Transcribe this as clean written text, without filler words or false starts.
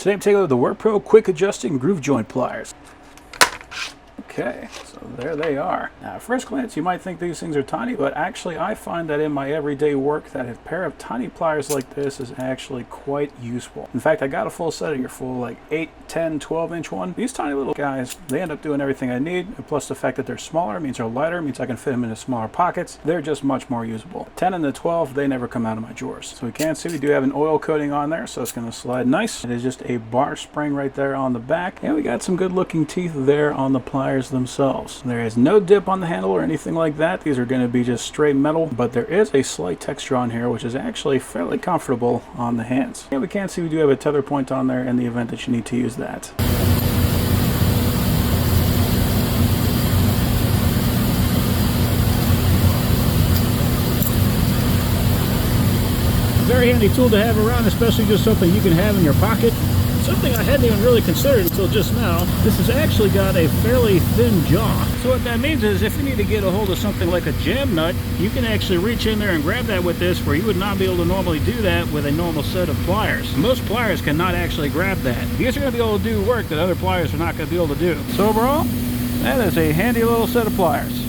Today I'm taking a look at the WORKPRO quick adjusting groove joint pliers. Okay, so there they are. Now at first glance you might think these things are tiny, but actually I find that in my everyday work that a pair of tiny pliers like this is actually quite useful. In fact, I got a full set of your full like 8, 10, 12 inch one. These tiny little guys, they end up doing everything I need, and plus the fact that they're smaller means they're lighter, means I can fit them into smaller pockets. They're just much more usable. 10 and the 12, they never come out of my drawers. So we can see we do have an oil coating on there, so it's going to slide nice. It is just a bar spring right there on the back, and we got some good looking teeth there on the pliers themselves. There is no dip on the handle or anything like that. These are going to be just straight metal, but there is a slight texture on here which is actually fairly comfortable on the hands. And we can see we do have a tether point on there in the event that you need to use that. Very handy tool to have around, especially just something you can have in your pocket. Something I hadn't even really considered until just now. This has actually got a fairly thin jaw. So what that means is if you need to get a hold of something like a jam nut, you can actually reach in there and grab that with this, where you would not be able to normally do that with a normal set of pliers. Most pliers cannot actually grab that. These are going to be able to do work that other pliers are not going to be able to do. So overall, that is a handy little set of pliers.